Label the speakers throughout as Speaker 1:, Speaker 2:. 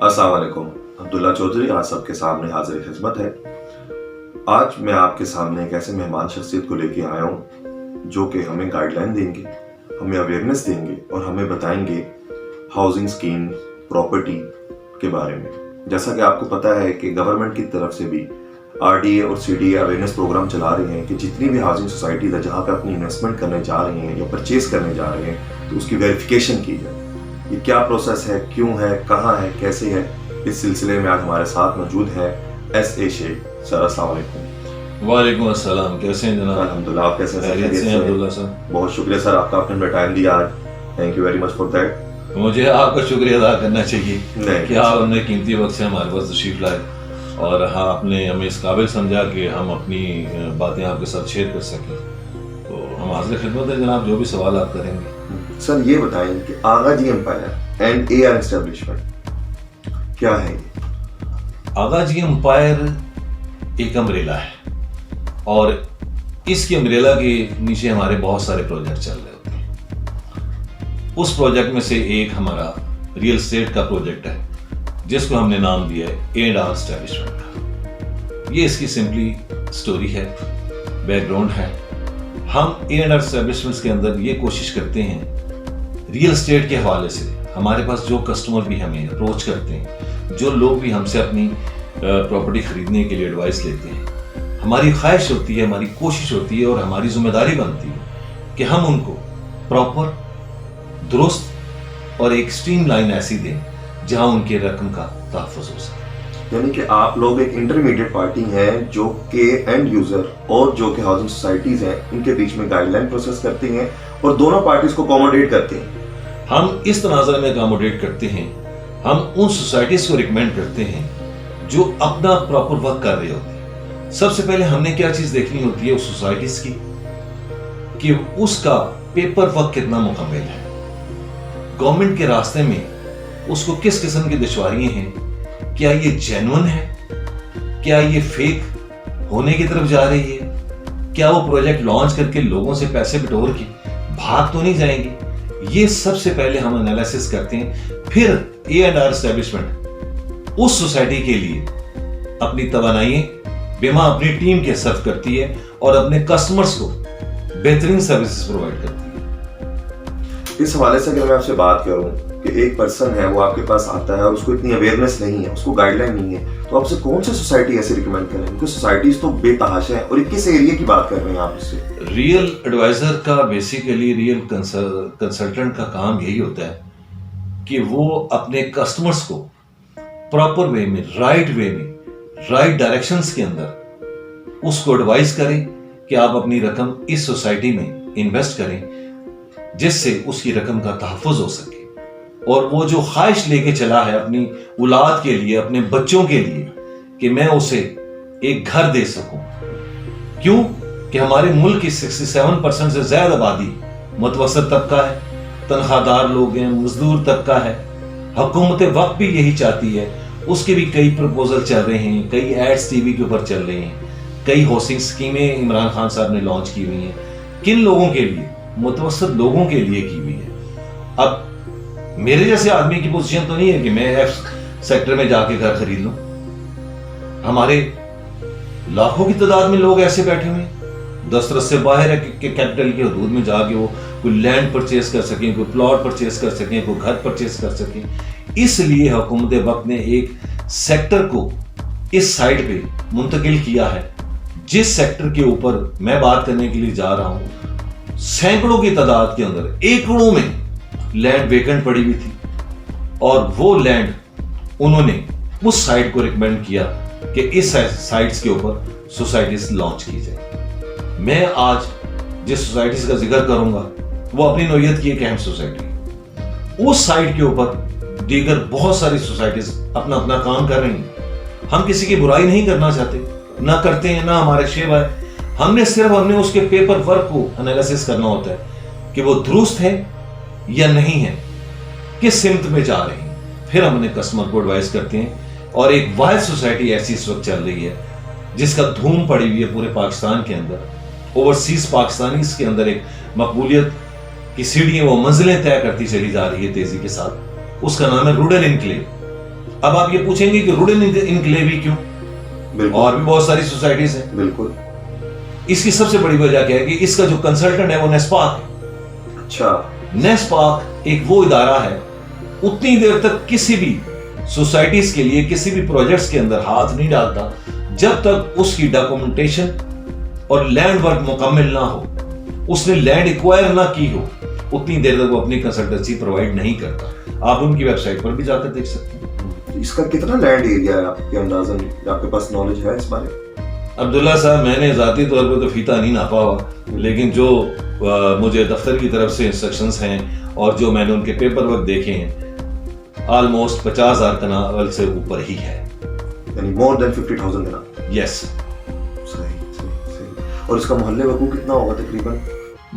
Speaker 1: السلام علیکم. عبداللہ چودھری آج سب کے سامنے حاضر خدمت ہے. آج میں آپ کے سامنے ایک ایسے مہمان شخصیت کو لے کے آیا ہوں جو کہ ہمیں گائیڈ لائن دیں گے, ہمیں اویئرنیس دیں گے اور ہمیں بتائیں گے ہاؤسنگ اسکیم, پراپرٹی کے بارے میں. جیسا کہ آپ کو پتہ ہے کہ گورنمنٹ کی طرف سے بھی RDA اور CDA اویئرنیس پروگرام چلا رہے ہیں کہ جتنی بھی ہاؤسنگ سوسائٹیز ہیں جہاں پہ اپنی انویسٹمنٹ کرنے جا رہے ہیں یا پرچیز کرنے جا رہے ہیں تو اس کی ویریفیکیشن کی جائے. یہ کیا پروسیس ہے, کیوں ہے, کہاں ہے, کیسے ہے, اس سلسلے میں آج ہمارے ساتھ موجود ہے SA شیخ. سر السلام علیکم.
Speaker 2: وعلیکم السلام. کیسے ہیں جناب؟
Speaker 1: الحمدللہ. آپ کیسے ہیں؟
Speaker 2: خیریت سے ہیں عبداللہ صاحب؟
Speaker 1: بہت شکریہ سر, آپ کا آپ نے ٹائم دیا آج. Thank you very much for that.
Speaker 2: مجھے آپ کا شکریہ ادا کرنا چاہیے کہ آپ نے قیمتی وقت سے ہمارے پاس تشریف لائے اور آپ نے ہمیں اس قابل سمجھا کہ ہم اپنی باتیں آپ کے ساتھ شیئر کر سکیں. تو ہم حاضر خدمت ہیں جناب, جو بھی سوال آپ کریں گے.
Speaker 1: سر یہ بتائیں کہ آغا جی امپائر اینڈ AR اسٹیبلشمنٹ کیا ہے؟
Speaker 2: آغا جی امپائر ایک امبریلا ہے اور اس کی امبریلا کے نیچے ہمارے بہت سارے پروجیکٹ چل رہے ہوتے ہیں. اس پروجیکٹ میں سے ایک ہمارا ریئل اسٹیٹ کا پروجیکٹ ہے جس کو ہم نے نام دیا ہے A&R اسٹیبلشمنٹ کا. یہ اس کی سمپلی سٹوری ہے, بیک گراؤنڈ ہے. ہم A&R اسٹیبلشمنٹس کے اندر یہ کوشش کرتے ہیں ریئل اسٹیٹ کے حوالے سے, ہمارے پاس جو کسٹمر بھی ہمیں اپروچ کرتے ہیں, جو لوگ بھی ہم سے اپنی پراپرٹی خریدنے کے لیے ایڈوائس لیتے ہیں, ہماری خواہش ہوتی ہے, ہماری کوشش ہوتی ہے اور ہماری ذمہ داری بنتی ہے کہ ہم ان کو پراپر, درست اور ایک اسٹریم لائن ایسی دیں جہاں ان کے رقم کا تحفظ ہو سکے.
Speaker 1: یعنی کہ آپ لوگ ایک انٹرمیڈیٹ پارٹی ہیں جو کہ اینڈ یوزر اور جو کہ ہاؤسنگ سوسائٹیز ہیں ان کے بیچ میں گائیڈ لائن پروسیس کرتے ہیں اور دونوں پارٹیز کو اکوموڈیٹ کرتے ہیں.
Speaker 2: ہم اس تناظر میں اکوموڈیٹ کرتے ہیں. ہم ان سوسائٹیز کو ریکمینڈ کرتے ہیں جو اپنا پراپر ورک کر رہے ہوتے ہیں. سب سے پہلے ہم نے کیا چیز دیکھنی ہوتی ہے اس سوسائٹیز کی کہ اس کا پیپر ورک کتنا مکمل ہے, گورنمنٹ کے راستے میں اس کو کس قسم کی دشواریاں ہیں, کیا یہ جینون ہے, کیا یہ فیک ہونے کی طرف جا رہی ہے, کیا وہ پروجیکٹ لانچ کر کے لوگوں سے پیسے بٹور کے بھاگ تو نہیں جائیں گے. یہ سب سے پہلے ہم انالیسس کرتے ہیں. پھر A&R اسٹیبلشمنٹ اس سوسائٹی کے لیے اپنی توانائییں بیما اپنی ٹیم کے صرف کرتی ہے اور اپنے کسٹمرز کو بہترین سروسز پرووائڈ کرتی ہے.
Speaker 1: اس حوالے سے اگر میں آپ سے بات کروں کہ ایک پرسن ہے وہ آپ کے پاس آتا ہے اور اس کو اتنی اویئرنیس نہیں ہے, اس کو گائیڈ لائن نہیں ہے, تو آپ سے کون سی سوسائٹی ایسے ریکمینڈ کریں؟ کیونکہ سوسائٹیز تو بے تحاشا ہے. اور کس ایریا کی بات کر رہے ہیں آپ اس سے؟
Speaker 2: ریئل ایڈوائزر کا بیسیکلی ریئل کنسلٹنٹ کا کام یہی ہوتا ہے کہ وہ اپنے کسٹمرز کو پراپر وے میں, رائٹ وے میں, رائٹ ڈائریکشنز کے اندر اس کو ایڈوائز کریں کہ آپ اپنی رقم اس سوسائٹی میں انویسٹ کریں جس سے اس کی رقم کا تحفظ ہو سکے. اور وہ جو خواہش لے کے چلا ہے اپنی اولاد کے لیے, اپنے بچوں کے لیے کہ میں اسے ایک گھر دے سکوں, کیوں کہ ہمارے ملک کی 67% سے زیادہ آبادی متوسط طبقہ ہے, تنخواہ دار لوگ ہیں, مزدور طبقہ ہے. حکومت وقت بھی یہی چاہتی ہے. اس کے بھی کئی پروپوزل چل رہے ہیں, کئی ایڈز ٹی وی کے اوپر چل رہے ہیں, کئی ہاؤسنگ اسکیمیں عمران خان صاحب نے لانچ کی ہوئی ہیں. کن لوگوں کے لیے؟ متوسط لوگوں کے لیے کی ہوئی ہے. اب میرے جیسے آدمی کی پوزیشن تو نہیں ہے کہ میں F سیکٹر میں جا کے گھر خرید لوں. ہمارے لاکھوں کی تعداد میں لوگ ایسے بیٹھے ہوئے ہیں دسترس سے باہر ہے کہ کیپٹل کی حدود میں جا کے وہ کوئی لینڈ پرچیز کر سکیں, کوئی پلاٹ پرچیز کر سکیں, کوئی گھر پرچیز کر سکیں. اس لیے حکومت وقت نے ایک سیکٹر کو اس سائڈ پہ منتقل کیا ہے جس سیکٹر کے اوپر میں بات کرنے کے لیے جا رہا ہوں. سینکڑوں کی تعداد کے اندر ایکڑوں میں لینڈ ویکنٹ پڑی ہوئی تھی اور وہ لینڈ انہوں نے اس سائٹ کو ریکمینڈ کیا کہ اس سائٹس کے اوپر سوسائٹیز لانچ کی جائے. میں آج جس سوسائٹیز کا ذکر کروں گا وہ اپنی نوعیت کی ایک اہم سوسائٹی ہے. اس سائٹ کے اوپر دیگر بہت ساری سوسائٹیز اپنا اپنا کام کر رہی ہیں. ہم کسی کی برائی نہیں کرنا چاہتے, نہ کرتے ہیں, نہ ہمارے شیوا ہے. ہم نے اس کے پیپر ورک کو انالیسس کرنا ہوتا ہے کہ وہ درست ہے یا نہیں ہے, کس سمت میں جا رہے ہیں. پھر ہم اپنے کسٹمر کو ایڈوائز کرتے ہیں. اور ایک واحد سوسائٹی ایسی اس وقت چل رہی ہے جس کا دھوم پڑی ہوئی ہے پورے پاکستان کے اندر, اوورسیز پاکستانی اس کے اندر ایک مقبولیت کی سیڑھیاں وہ منزلیں طے کرتی چلی جا رہی ہے تیزی کے ساتھ. اس کا نام ہے روڈل انکلیو. اب آپ یہ پوچھیں گے کہ روڈن انکلیو ہی کیوں؟ اور بھی بہت ساری سوسائٹیز ہیں.
Speaker 1: بالکل.
Speaker 2: اس کی سب سے بڑی وجہ کیا ہے کہ اس کا جو کنسلٹنٹ ہے وہ نیسپاک ہے.
Speaker 1: اچھا.
Speaker 2: نیسپاک ایک وہ ادارہ ہے اتنی دیر تک کسی بھی سوسائٹیز کے لیے کسی بھی پروجیکٹس کے اندر ہاتھ نہیں ڈالتا جب تک اس کی ڈاکومنٹیشن اور لینڈ ورک مکمل نہ ہو, اس نے لینڈ ایکوائر نہ کی ہو, اتنی دیر تک وہ اپنی کنسلٹنسی پرووائڈ نہیں کرتا. آپ ان کی ویب سائٹ پر بھی جا کر دیکھ سکتے ہیں.
Speaker 1: اس کا کتنا لینڈ ایریا ہے آپ کے اندازاً, آپ کے پاس نالج ہے اس بارے؟
Speaker 2: عبداللہ صاحب, میں نے ذاتی طور پہ تو فیتہ نہیں ناپا ہوا, لیکن جو مجھے دفتر کی طرف سے انسٹرکشنز ہیں اور جو میں نے ان کے پیپر ورک دیکھے ہیں, آلموسٹ 50,000 کنال سے اوپر ہی ہے.
Speaker 1: یعنی مور دین 50,000 کنال.
Speaker 2: یس.
Speaker 1: اور اس کا محلے وقوع کتنا ہوگا تقریباً؟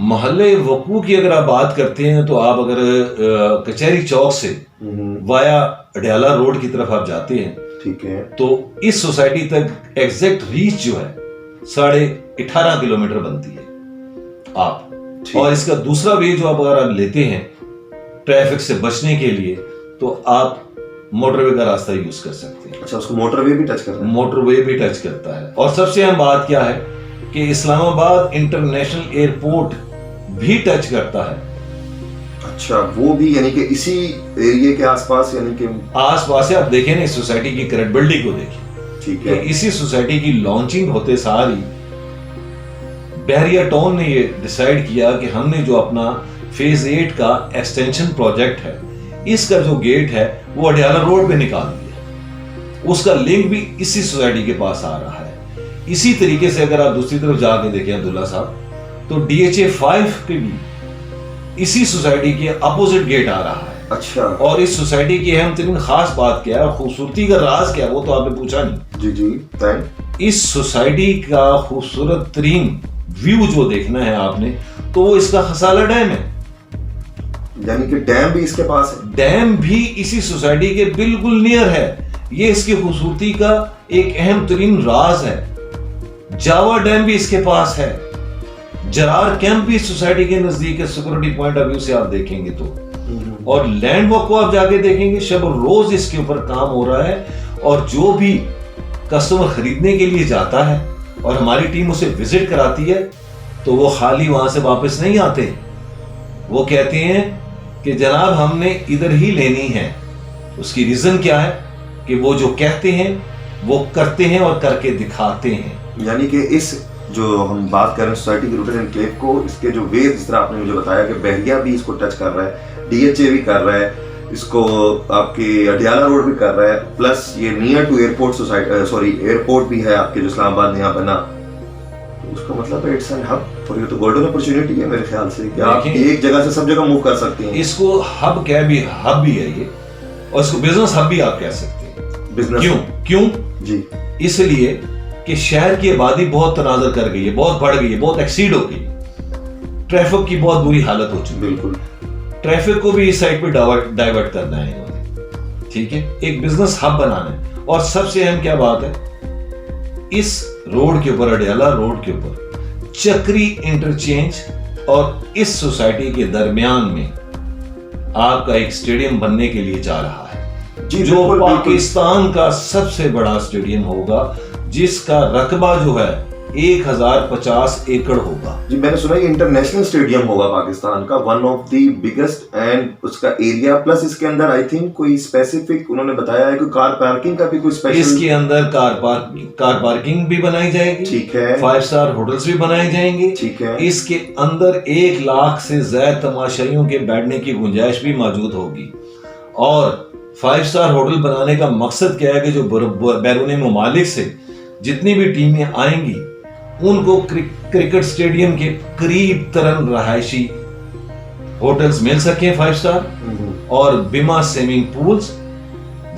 Speaker 2: محلے وقوع کی اگر آپ بات کرتے ہیں تو آپ اگر کچہری چوک سے وایا اڈیالہ روڈ کی طرف آپ جاتے ہیں,
Speaker 1: ٹھیک ہے,
Speaker 2: تو اس سوسائٹی تک ایگزیکٹ ریچ جو ہے 18.5 کلومیٹر بنتی ہے آپ. اور اس کا دوسرا وے جو آپ اگر لیتے ہیں ٹریفک سے بچنے کے لیے تو آپ موٹر وے کا راستہ یوز کر سکتے ہیں.
Speaker 1: اچھا, اس کو موٹر وے بھی ٹچ کرتا ہے؟
Speaker 2: موٹر وے بھی ٹچ کرتا ہے. اور سب سے اہم بات کیا ہے کہ اسلام آباد انٹرنیشنل ایئرپورٹ بھی ٹچ کرتا ہے.
Speaker 1: اچھا, وہ بھی یعنی کہ اسی ایریے کے آس پاس, یعنی کہ
Speaker 2: آس پاس سے آپ دیکھیں نا اس سوسائٹی کی کریڈبلٹی کو دیکھیں.
Speaker 1: ٹھیک ہے.
Speaker 2: اسی سوسائٹی کی لانچنگ ہوتے ساری بحریہ ٹاؤن نے یہ ڈیسائیڈ کیا کہ ہم نے جو اپنا فیز 8 کا ایکسٹینشن پروجیکٹ ہے, اس کا جو گیٹ ہے وہ اڈیالہ روڈ پہ نکال دیا. اس کا لنک بھی اسی سوسائٹی کے پاس آ رہا ہے. اسی طریقے سے اگر آپ دوسری طرف جا کے دیکھیں عبداللہ صاحب, تو DHA 5 کے بھی اسی سوسائٹی کے اپوزٹ گیٹ آ رہا ہے.
Speaker 1: اچھا.
Speaker 2: اور اس سوسائٹی کی اہم ترین خاص بات کیا ہے اور خوبصورتی کا راز کیا ہے وہ تو آپ نے پوچھا نہیں.
Speaker 1: جی جی,
Speaker 2: اس سوسائٹی کا خوبصورت ترین ویو جو دیکھنا ہے آپ نے تو وہ اس کا خسالہ ڈیم ہے.
Speaker 1: یعنی کہ ڈیم بھی اس کے پاس ہے؟
Speaker 2: ڈیم بھی اسی سوسائٹی کے بالکل نیئر ہے. یہ اس کی خوبصورتی کا ایک اہم ترین راز ہے. جاوا ڈیم بھی اس کے پاس ہے. جرار کیمپ بھی سوسائٹی کے نزدیک ہے سیکورٹی پوائنٹ آف ویو سے آپ دیکھیں گے تو. اور لینڈ ورک کو آپ جا کے دیکھیں گے, شب اور روز اس کے اوپر کام ہو رہا ہے. اور جو بھی کسٹمر خریدنے کے لیے جاتا ہے اور ہماری ٹیم اسے وزٹ کراتی ہے تو وہ خالی وہاں سے واپس نہیں آتے. وہ کہتے ہیں کہ جناب ہم نے ادھر ہی لینی ہے. اس کی ریزن کیا ہے کہ وہ جو کہتے ہیں وہ کرتے ہیں اور کر کے دکھاتے ہیں.
Speaker 1: یعنی کہ اس جو ہم بات کر رہے ہیں سوسائٹی کی روڈن انکلیو کو, اس کے جو ویز جس طرح آپ نے مجھے بتایا کہ بحریہ بھی اس کو ٹچ کر رہا ہے, DHA بھی کر رہا ہے, اس کو آپ کی اڈیالہ روڈ بھی کر رہا ہے, پلس یہ near to airport society airport بھی ہے آپ کے جو اسلام آباد نیا بنا. اس کا مطلب ہے اٹس این ہب, اور یہ تو گولڈن اپرچونٹی ہے میرے خیال سے کہ آپ ایک جگہ سے سب جگہ موو کر سکتے ہیں.
Speaker 2: اس کو ہب کیا بھی, ہب بھی ہے یہ, اور اس کو بزنس ہب بھی آپ کہہ سکتے ہیں.
Speaker 1: بزنس
Speaker 2: کیوں
Speaker 1: جی,
Speaker 2: اس لیے کہ شہر کی آبادی بہت تناظر کر گئی ہے, بہت بڑھ گئی ہے, بہت ایکسیڈ ہو گئی. ٹریفک کی بہت بری حالت ہو چکی ہے.
Speaker 1: بالکل.
Speaker 2: ٹریفک کو بھی اس سائڈ پہ ڈائیورٹ کرنا ہے انہوں نے, ٹھیک ہے, ایک بزنس ہب بنانا ہے. اور سب سے اہم کیا بات ہے, اس روڈ کے اوپر, اڈیالہ روڈ کے اوپر چکری انٹرچینج اور اس سوسائٹی کے درمیان میں آپ کا ایک اسٹیڈیم بننے کے لیے جا رہا ہے, جو پاکستان کا سب سے بڑا اسٹیڈیم ہوگا, جس کا رقبہ جو ہے 1050 ایکڑ ہوگا.
Speaker 1: جی میں نے سنا یہ انٹرنیشنل اسٹیڈیم ہوگا پاکستان کا, one of the biggest, and اس کا ایریا پلس اس کے اندر آئی تھنک کوئی اسپیسیفک انہوں نے بتایا ہے کہ کار پارکنگ کا بھی کوئی اسپیشل.
Speaker 2: اس کے اندر کار پارکنگ بھی بنائی جائے گی,
Speaker 1: ٹھیک ہے,
Speaker 2: 5 اسٹار ہوٹلز بھی بنائے جائیں گے,
Speaker 1: ٹھیک ہے.
Speaker 2: اس کے اندر 1 لاکھ سے زائد تماشائیوں کے بیٹھنے کی گنجائش بھی موجود ہوگی. اور 5 اسٹار ہوٹل بنانے کا مقصد کیا ہے کہ جو بیرون ممالک سے جتنی بھی ٹیمیں آئیں گی ان کو کرکٹ اسٹیڈیم کے قریب ترین رہائشی ہوٹلز مل سکیں 5 اسٹار, اور بیما swimming pools,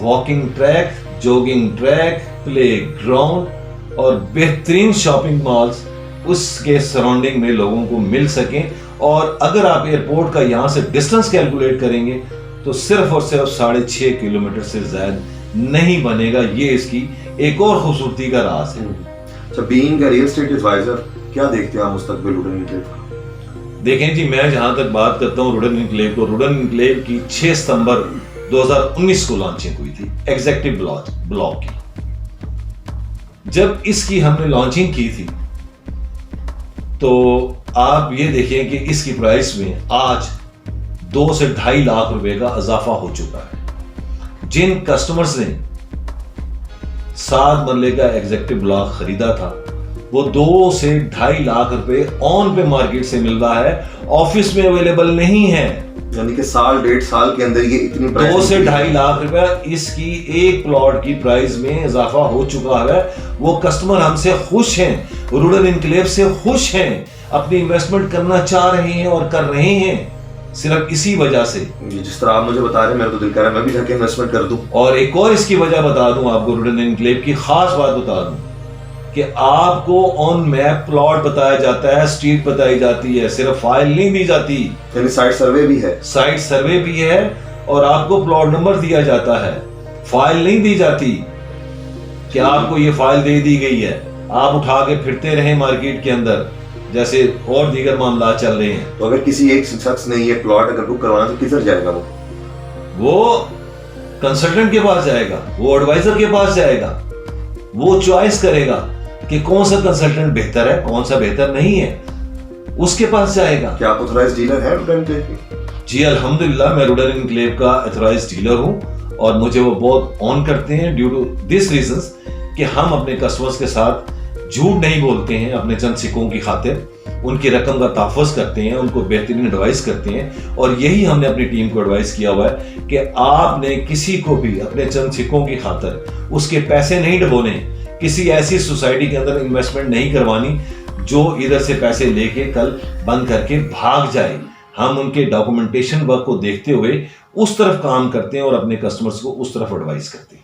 Speaker 2: walking track, jogging track, play ground اور بہترین شاپنگ مالز اس کے سراؤنڈنگ میں لوگوں کو مل سکیں. اور اگر آپ ایئرپورٹ کا یہاں سے ڈسٹنس کیلکولیٹ کریں گے تو صرف اور صرف 6.5 کلومیٹر سے زائد نہیں بنے گا. یہ اس کی ایک اور خوبصورتی کا راز ہے.
Speaker 1: اچھا, being a real estate advisor کیا دیکھتے ہیں آپ مستقبل روڈن انکلیو کا؟
Speaker 2: دیکھیں جی, میں جہاں تک بات کرتا ہوں روڈن انکلیو کو, روڈن انکلیو کی 6 ستمبر 2019 کو لانچنگ ہوئی تھی ایگزیکٹو بلاک کی. جب اس کی ہم نے لانچنگ کی تھی تو آپ یہ دیکھیں کہ اس کی پرائس میں آج 2 سے 2.5 لاکھ روپے کا اضافہ ہو چکا ہے. جن کسٹمرز نے 7 مرلے کا ایگزیکٹو بلاک خریدا تھا وہ 2 سے 2.5 لاکھ روپے آن پہ مارکیٹ سے مل رہا ہے, آفس میں اویلیبل نہیں ہے.
Speaker 1: یعنی کہ 1.5 سال کے اندر یہ اتنی
Speaker 2: 2 سے 2.5 لاکھ روپے اس کی ایک پلاٹ کی پرائز میں اضافہ ہو چکا ہے. وہ کسٹمر ہم سے خوش ہیں, رورل انکلیو سے خوش ہیں, اپنی انویسٹمنٹ کرنا چاہ رہے ہیں اور کر رہے ہیں صرف اسی وجہ سے.
Speaker 1: جس طرح آپ مجھے بتا رہے ہیں میرا تو دل کر رہا ہے میں بھی جا کے انویسٹمنٹ کر دوں.
Speaker 2: اور ایک اور اس کی وجہ بتا دوں آپ کو, رورل انکلیو کی خاص بات بتا دوں کہ آپ کو آن میپ پلاٹ بتایا جاتا ہے, اسٹریٹ بتائی جاتی ہے, صرف فائل نہیں دی جاتی.
Speaker 1: یعنی سائٹ سروے بھی ہے.
Speaker 2: سائٹ سروے بھی ہے اور آپ کو پلاٹ نمبر دیا جاتا ہے, فائل نہیں دی جاتی کہ آپ کو یہ فائل دے دی گئی ہے, آپ اٹھا کے پھرتے رہیں مارکیٹ کے اندر جیسے اور دیگر معاملات چل رہے ہیں.
Speaker 1: تو اگر کسی ایک شخص نے یہ پلاٹ اگر بک کروانا تو کدھر جائے گا؟
Speaker 2: وہ کنسلٹنٹ کے پاس جائے گا, وہ ایڈوائزر کے پاس جائے گا, وہ چوائس کرے گا کہ کون سا کنسلٹنٹ بہتر ہے کون سا بہتر نہیں ہے, اس کے پاس جائے گا.
Speaker 1: کیا آپ آتھورائز ڈیلر ہیں رورل انکلیو کے؟
Speaker 2: جی الحمدللہ میں رورل انکلیو کا آتھورائز ڈیلر ہوں اور مجھے وہ بہت آن کرتے ہیں ڈیو ٹو دس ریزنز کہ ہم اپنے کسٹمرز کے ساتھ جھوٹ نہیں بولتے ہیں. اپنے چند سکوں کی خاطر ان کی رقم کا تحفظ کرتے ہیں, ان کو بہترین ایڈوائز کرتے ہیں. اور یہی ہم نے اپنی ٹیم کو ایڈوائز کیا ہوا ہے کہ آپ نے کسی کو بھی اپنے چند سکوں کی خاطر اس کے پیسے نہیں ڈبونے, کسی ایسی سوسائٹی کے اندر انویسٹمنٹ نہیں کروانی جو ادھر سے پیسے لے کے کل بند کر کے بھاگ جائے. ہم ان کے ڈاکومنٹیشن ورک کو دیکھتے ہوئے اس طرف کام کرتے ہیں اور اپنے کسٹمرز کو اس طرف ایڈوائز کرتے ہیں.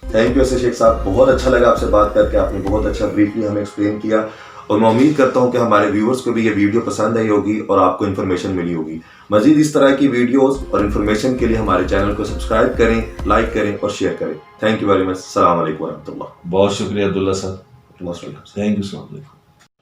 Speaker 1: تھینک یو شیخ صاحب, بہت اچھا لگا آپ سے بات کر کے, آپ نے بہت اچھا بریفلی ہمیں ایکسپلین کیا اور میں امید کرتا ہوں کہ ہمارے ویورز کو بھی یہ ویڈیو پسند آئی ہوگی اور آپ کو انفارمیشن ملی ہوگی. مزید اس طرح کی ویڈیوز اور انفارمیشن کے لیے ہمارے چینل کو سبسکرائب کریں, لائک کریں اور شیئر کریں. Thank you very much. السلام علیکم ورحمۃ اللہ.
Speaker 2: بہت شکریہ عبداللہ صاحب.
Speaker 1: Most welcome.
Speaker 2: Thank you so much.